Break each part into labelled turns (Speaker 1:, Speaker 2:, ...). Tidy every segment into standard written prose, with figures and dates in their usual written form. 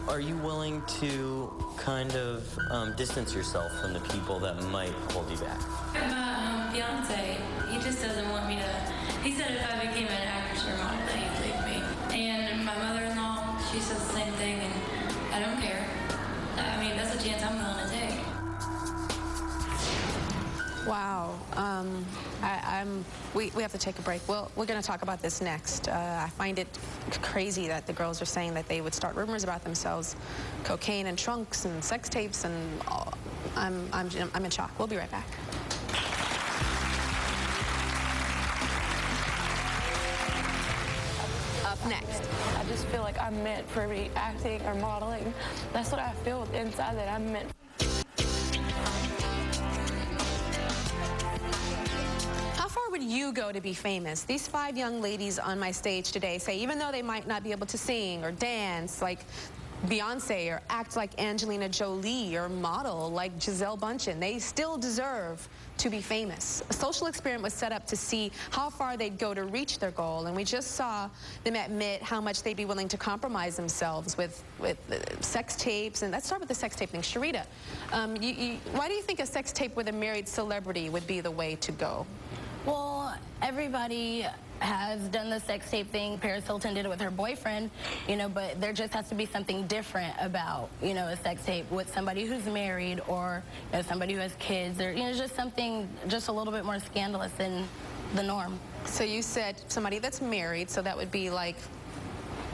Speaker 1: Are you willing to kind of distance yourself from the people that might hold you back?
Speaker 2: My fiance, he just doesn't want me to. He said if I became an actress or model, that he'd leave me. And my mother-in-law, she says the same thing, and I don't care. I mean, that's a chance I'm willing to take.
Speaker 3: Wow. We have to take a break. Well, we're going to talk about this next. I find it crazy that the girls are saying that they would start rumors about themselves, cocaine and trunks and sex tapes, and I'm in shock. We'll be right back. Up next.
Speaker 4: I just feel like I'm meant for acting or modeling. That's what I feel inside, that I'm meant.
Speaker 3: How far would you go to be famous? These 5 young ladies on my stage today say even though they might not be able to sing or dance like Beyonce or act like Angelina Jolie or model like Gisele Bündchen, they still deserve to be famous. A social experiment was set up to see how far they'd go to reach their goal, and we just saw them admit how much they'd be willing to compromise themselves with sex tapes. And let's start with the sex tape thing. Sharita, why do you think a sex tape with a married celebrity would be the way to go?
Speaker 5: Well, everybody has done the sex tape thing. Paris Hilton did it with her boyfriend, you know, but there just has to be something different about, you know, a sex tape with somebody who's married or, you know, somebody who has kids, or, you know, just something just a little bit more scandalous than the norm.
Speaker 3: So you said somebody that's married, so that would be like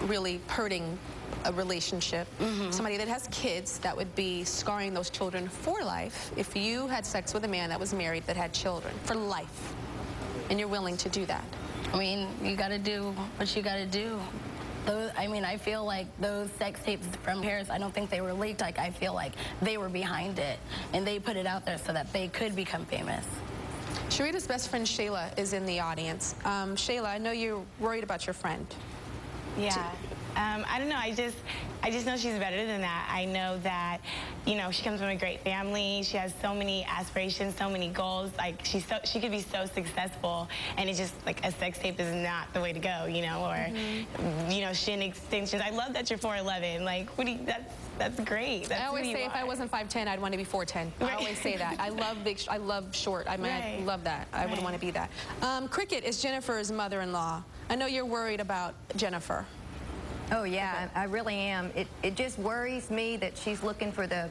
Speaker 3: really hurting a relationship. Somebody that has kids, that would be scarring those children for life. If you had sex with a man that was married that had children for life, and you're willing to do that.
Speaker 5: I mean, you got to do what you got to do. I mean, I feel like those sex tapes from Paris, I don't think they were leaked. Like, I feel like they were behind it, and they put it out there so that they could become famous.
Speaker 3: Sharita's best friend, Shayla, is in the audience. Shayla, I know you're worried about your friend.
Speaker 6: Yeah. I don't know. I just know she's better than that. I know that, you know, she comes from a great family. She has so many aspirations, so many goals. Like, she could be so successful, and it's just like a sex tape is not the way to go, you know, or, you know, shin extensions. I love that you're 4'11". Like, what do you, that's great. That's
Speaker 3: I always say if I wasn't 5'10", I'd want to be 4'10".
Speaker 6: Right.
Speaker 3: I always say that. I love short. I mean, I love that. I would want to be that. Cricket is Jennifer's mother-in-law. I know you're worried about Jennifer.
Speaker 7: Oh yeah, I really am. It just worries me that she's looking for the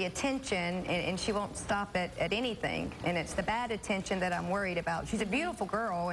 Speaker 7: attention, and she won't stop at anything. And it's the bad attention that I'm worried about. She's a beautiful girl,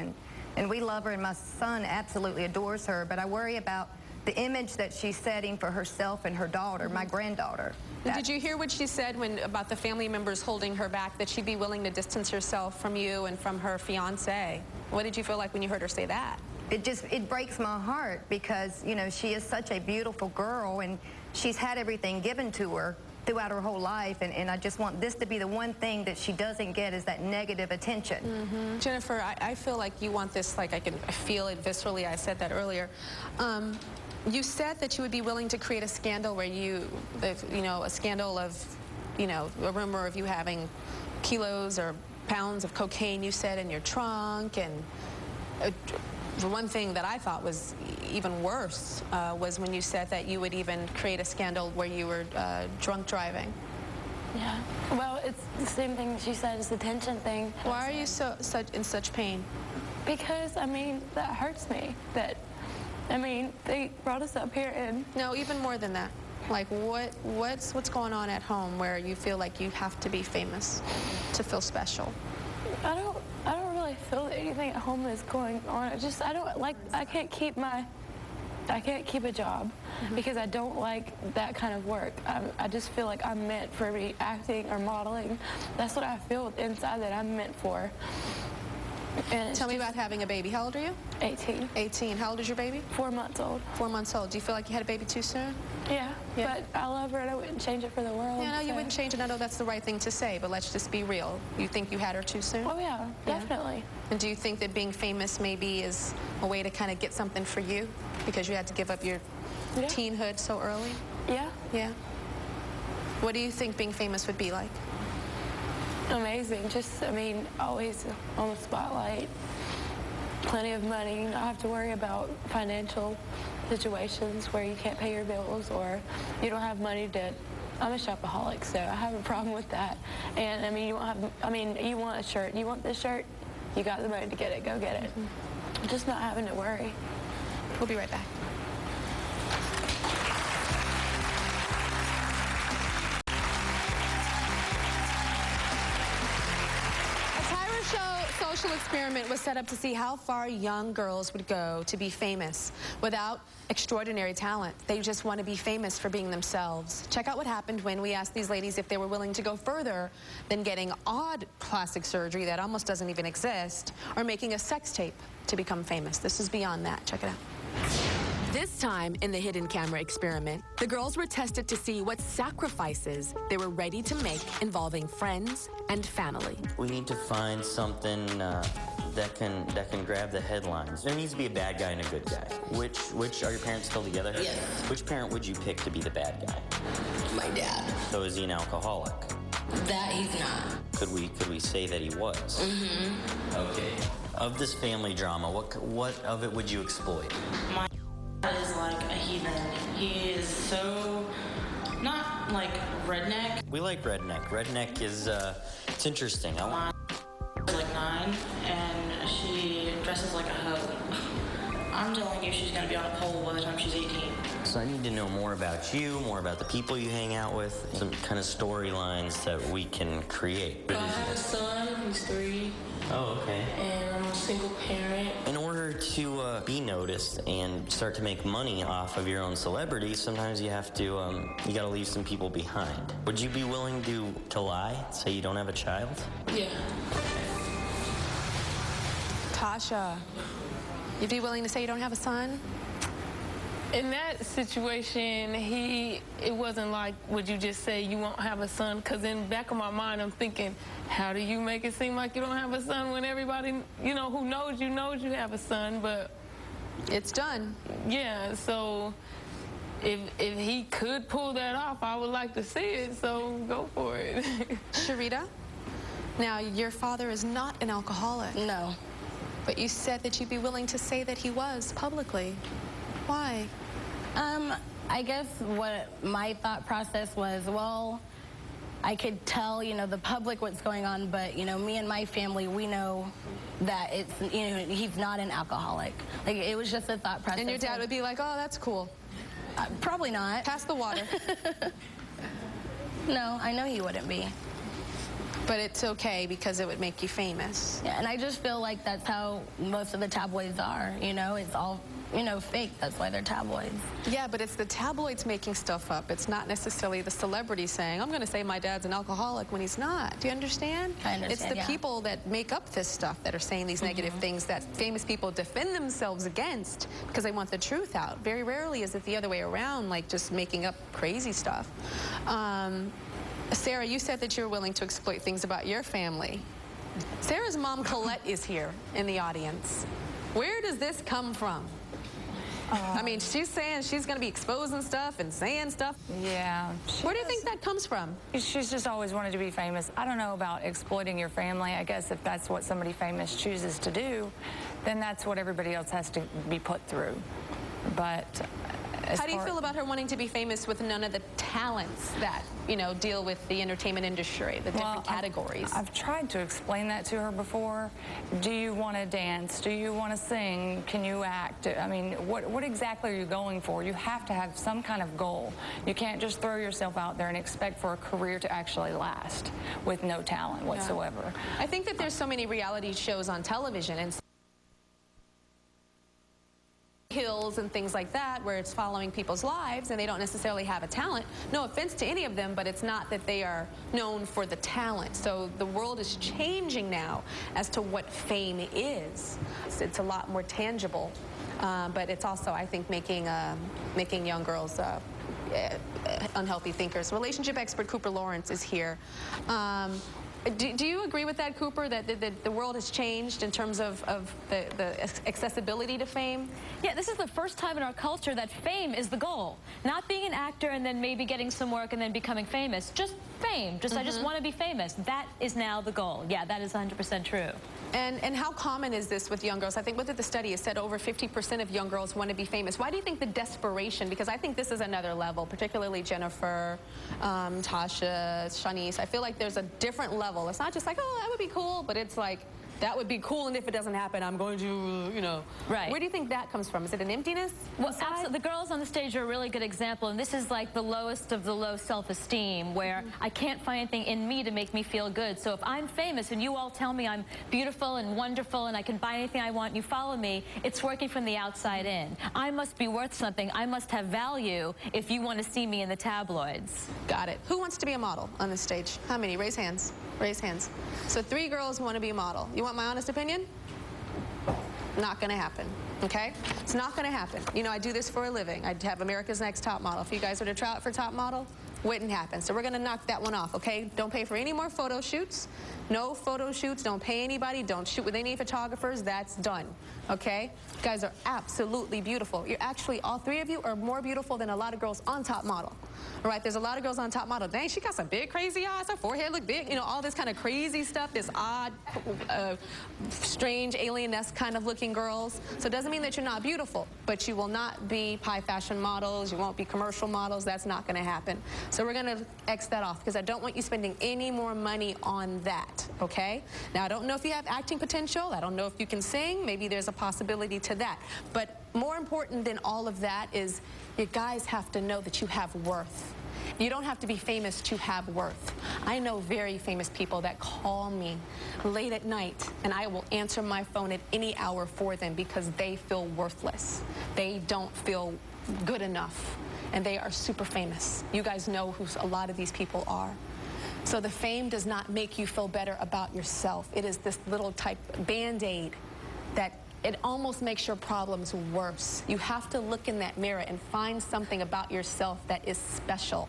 Speaker 7: and we love her, and my son absolutely adores her. But I worry about the image that she's setting for herself and her daughter, my granddaughter.
Speaker 3: Did you hear what she said about the family members holding her back, that she'd be willing to distance herself from you and from her fiance? What did you feel like when you heard her say that?
Speaker 7: It breaks my heart because, you know, she is such a beautiful girl, and she's had everything given to her throughout her whole life, and I just want this to be the one thing that she doesn't get, is that negative attention.
Speaker 3: Jennifer, I feel like you want this, like I feel it viscerally. I said that earlier. You said that you would be willing to create a scandal where a scandal of, you know, a rumor of you having kilos or pounds of cocaine, you said, in your trunk, and the one thing that I thought was even worse was when you said that you would even create a scandal where you were drunk driving.
Speaker 4: Yeah. Well, it's the same thing she said. It's the tension thing.
Speaker 3: Why are you in such pain?
Speaker 4: Because, I mean, that hurts me. I mean, they brought us up here and...
Speaker 3: No, even more than that. Like, what's going on at home where you feel like you have to be famous to feel special?
Speaker 4: I don't really feel that anything at home is going on. I can't keep a job because I don't like that kind of work. I just feel like I'm meant for acting or modeling. That's what I feel inside, that I'm meant for. And
Speaker 3: Tell me about having a baby. How old are you?
Speaker 4: 18.
Speaker 3: 18. How old is your baby?
Speaker 4: 4 months old.
Speaker 3: 4 months old. Do you feel like you had a baby too soon?
Speaker 4: Yeah, but I love her and I wouldn't change it for the world.
Speaker 3: Yeah, no, you wouldn't change it. I know that's the right thing to say, but let's just be real. You think you had her too soon?
Speaker 4: Oh yeah, definitely.
Speaker 3: And do you think that being famous maybe is a way to kind of get something for you because you had to give up your teenhood so early?
Speaker 4: Yeah.
Speaker 3: Yeah. What do you think being famous would be like?
Speaker 4: Amazing. Just, I mean, always on the spotlight. Plenty of money. Not have to worry about financial situations where you can't pay your bills or you don't have money to. I'm a shopaholic, so I have a problem with that. And I mean, you want a shirt. You want this shirt? You got the money to get it. Go get it. Just not having to worry.
Speaker 3: We'll be right back. Social experiment was set up to see how far young girls would go to be famous without extraordinary talent. They just want to be famous for being themselves. Check out what happened when we asked these ladies if they were willing to go further than getting odd plastic surgery that almost doesn't even exist or making a sex tape to become famous. This is beyond that. Check it out. This time in the hidden camera experiment, the girls were tested to see what sacrifices they were ready to make involving friends and family.
Speaker 1: We need to find something that can grab the headlines. There needs to be a bad guy and a good guy. Which are your parents still together?
Speaker 8: Yes.
Speaker 1: Which parent would you pick to be the bad guy?
Speaker 8: My dad.
Speaker 1: So is he an alcoholic?
Speaker 8: That he's not.
Speaker 1: Could we say that he was? Mm-hmm. Okay. Of this family drama, what of it would you exploit?
Speaker 9: My is like a heathen. He is so not like redneck.
Speaker 1: We like redneck. Redneck is it's interesting.
Speaker 9: My is like 9 and she dresses like a hoe. I'm telling you, she's gonna be on a pole by the time she's 18.
Speaker 1: So I need to know more about you, more about the people you hang out with, some kind of storylines that we can create.
Speaker 10: I have a son who's 3.
Speaker 1: Oh, okay.
Speaker 10: And I'm a single parent.
Speaker 1: In order to be noticed and start to make money off of your own celebrity, sometimes you have to, you gotta leave some people behind. Would you be willing to lie, say you don't have a child?
Speaker 10: Yeah.
Speaker 3: Tasha, you'd be willing to say you don't have a son?
Speaker 11: In that situation, it wasn't like, would you just say you won't have a son? Because in the back of my mind, I'm thinking, how do you make it seem like you don't have a son when everybody, who knows you have a son? But
Speaker 3: it's done.
Speaker 11: Yeah, so if he could pull that off, I would like to see it, so go for it.
Speaker 3: Sharita, now your father is not an alcoholic.
Speaker 5: No.
Speaker 3: But you said that you'd be willing to say that he was publicly. Why?
Speaker 5: I guess what my thought process was, well, I could tell, the public what's going on, but, me and my family, we know that it's, he's not an alcoholic. Like, it was just a thought process.
Speaker 3: And your dad would be like, oh, that's cool.
Speaker 5: Probably not.
Speaker 3: Pass the water.
Speaker 5: No, I know he wouldn't be.
Speaker 3: But it's okay because it would make you famous.
Speaker 5: Yeah, and I just feel like that's how most of the tabloids are, It's all, fake. That's why they're tabloids.
Speaker 3: Yeah, but it's the tabloids making stuff up. It's not necessarily the celebrity saying, I'm going to say my dad's an alcoholic when he's not. Do you understand?
Speaker 5: I understand,
Speaker 3: It's the
Speaker 5: yeah.
Speaker 3: people that make up this stuff that are saying these negative things that famous people defend themselves against because they want the truth out. Very rarely is it the other way around, like just making up crazy stuff. Sarah, you said that you're willing to exploit things about your family. Sarah's mom, Colette, is here in the audience. Where does this come from? I mean, she's saying she's going to be exposing stuff and saying stuff.
Speaker 12: Yeah.
Speaker 3: Where do you think that comes from?
Speaker 12: She's just always wanted to be famous. I don't know about exploiting your family. I guess if that's what somebody famous chooses to do, then that's what everybody else has to be put through. But
Speaker 3: how do you feel about her wanting to be famous with none of the talents that, deal with the entertainment industry, the different categories?
Speaker 12: I've tried to explain that to her before. Do you want to dance? Do you want to sing? Can you act? I mean, what exactly are you going for? You have to have some kind of goal. You can't just throw yourself out there and expect for a career to actually last with no talent whatsoever.
Speaker 3: Yeah. I think that there's so many reality shows on television and Hills and things like that where it's following people's lives and they don't necessarily have a talent. No offense to any of them, but it's not that they are known for the talent. So the world is changing now as to what fame is. It's a lot more tangible, but it's also, I think, making young girls unhealthy thinkers. Relationship expert Cooper Lawrence is here. Do you agree with that, Cooper, that the world has changed in terms of the accessibility to fame?
Speaker 13: Yeah, this is the first time in our culture that fame is the goal. Not being an actor and then maybe getting some work and then becoming famous. Just fame. I just want to be famous. That is now the goal. Yeah, that is 100% true.
Speaker 3: And how common is this with young girls? I think with the study, it said over 50% of young girls want to be famous. Why do you think the desperation? Because I think this is another level, particularly Jennifer, Tasha, Shanice. I feel like there's a different level. It's not just like, oh, that would be cool, but it's like, that would be cool, and if it doesn't happen, I'm going to, you know.
Speaker 13: Right.
Speaker 3: Where do you think that comes from? Is it an emptiness?
Speaker 13: Well, absolutely. The girls on the stage are a really good example, and this is like the lowest of the low self-esteem, where I can't find anything in me to make me feel good. So if I'm famous and you all tell me I'm beautiful and wonderful and I can buy anything I want and you follow me, it's working from the outside in. I must be worth something. I must have value if you want to see me in the tabloids.
Speaker 3: Got it. Who wants to be a model on this stage? How many? Raise hands. Raise hands. So 3 girls want to be a model. You want my honest opinion? Not going to happen, okay? It's not going to happen. You know, I do this for a living. I have America's Next Top Model. If you guys were to try out for Top Model, wouldn't happen. So we're going to knock that one off, okay? Don't pay for any more photo shoots. No photo shoots. Don't pay anybody. Don't shoot with any photographers. That's done, okay? You guys are absolutely beautiful. You're actually, all 3 of you are more beautiful than a lot of girls on Top Model. All right, there's a lot of girls on Top Model. Dang, she got some big, crazy eyes. Her forehead look big. You know, all this kind of crazy stuff, this odd, strange, alien-esque kind of looking girls. So it doesn't mean that you're not beautiful, but you will not be high fashion models. You won't be commercial models. That's not going to happen. So we're going to X that off because I don't want you spending any more money on that, okay? Now, I don't know if you have acting potential. I don't know if you can sing. Maybe there's a possibility to that. But more important than all of that is you guys have to know that you have worth. You don't have to be famous to have worth. I know very famous people that call me late at night, and I will answer my phone at any hour for them because they feel worthless. They don't feel good enough, and they are super famous. You guys know who a lot of these people are. So the fame does not make you feel better about yourself. It is this little type Band-Aid that it almost makes your problems worse. You have to look in that mirror and find something about yourself that is special,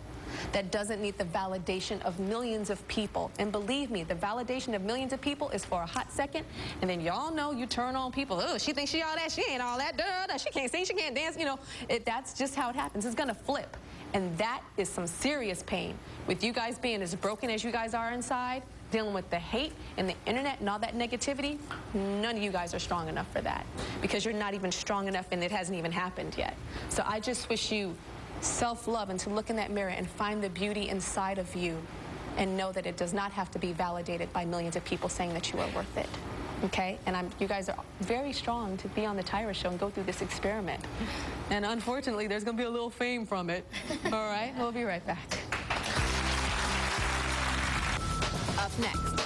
Speaker 3: that doesn't need the validation of millions of people. And believe me, the validation of millions of people is for a hot second, and then y'all know you turn on people. Oh, she thinks she all that. She ain't all that. Duh. She can't sing. She can't dance. You know, that's just how it happens. It's going to flip. And that is some serious pain. With you guys being as broken as you guys are inside, dealing with the hate and the internet and all that negativity, none of you guys are strong enough for that because you're not even strong enough and it hasn't even happened yet. So I just wish you self-love and to look in that mirror and find the beauty inside of you and know that it does not have to be validated by millions of people saying that you are worth it. Okay? And you guys are very strong to be on the Tyra Show and go through this experiment. And unfortunately, there's going to be a little fame from it. All right? We'll be right back. Up next.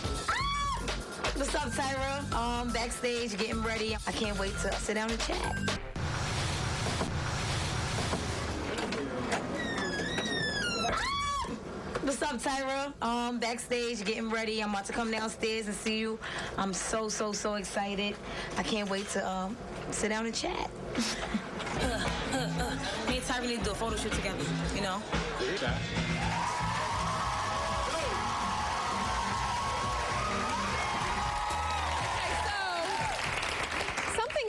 Speaker 14: What's up, Tyra? Backstage, getting ready. I can't wait to sit down and chat. What's up, Tyra? Backstage, getting ready. I'm about to come downstairs and see you. I'm so excited. I can't wait to sit down and chat. Me and Tyra need to do a photo shoot together, you know?
Speaker 3: Okay.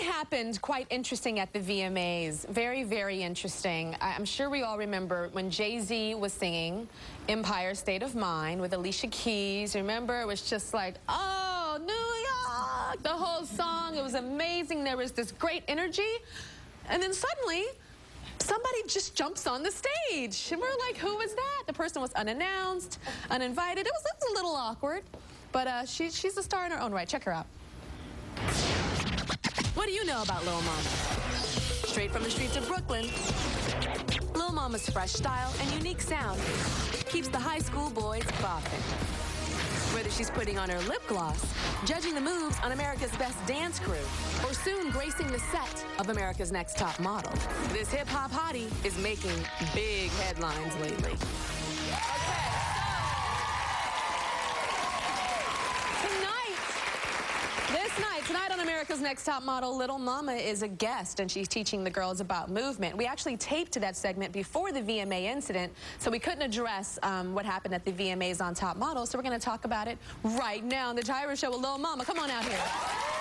Speaker 3: Happened quite interesting at the VMAs. Very, very interesting. I'm sure we all remember when Jay-Z was singing Empire State of Mind with Alicia Keys. Remember, it was just like, oh, New York, the whole song. It was amazing. There was this great energy. And then suddenly, somebody just jumps on the stage. And we're like, who was that? The person was unannounced, uninvited. It was a little awkward. But she's a star in her own right. Check her out. What do you know about Lil Mama? Straight from the streets of Brooklyn, Lil Mama's fresh style and unique sound keeps the high school boys bopping. Whether she's putting on her lip gloss, judging the moves on America's Best Dance Crew, or soon gracing the set of America's Next Top Model, this hip-hop hottie is making big headlines lately. Tonight on America's Next Top Model, Lil Mama is a guest, and she's teaching the girls about movement. We actually taped that segment before the VMA incident, so we couldn't address what happened at the VMAs on Top Model, so we're going to talk about it right now on the Tyra Show with Lil Mama. Come on out here.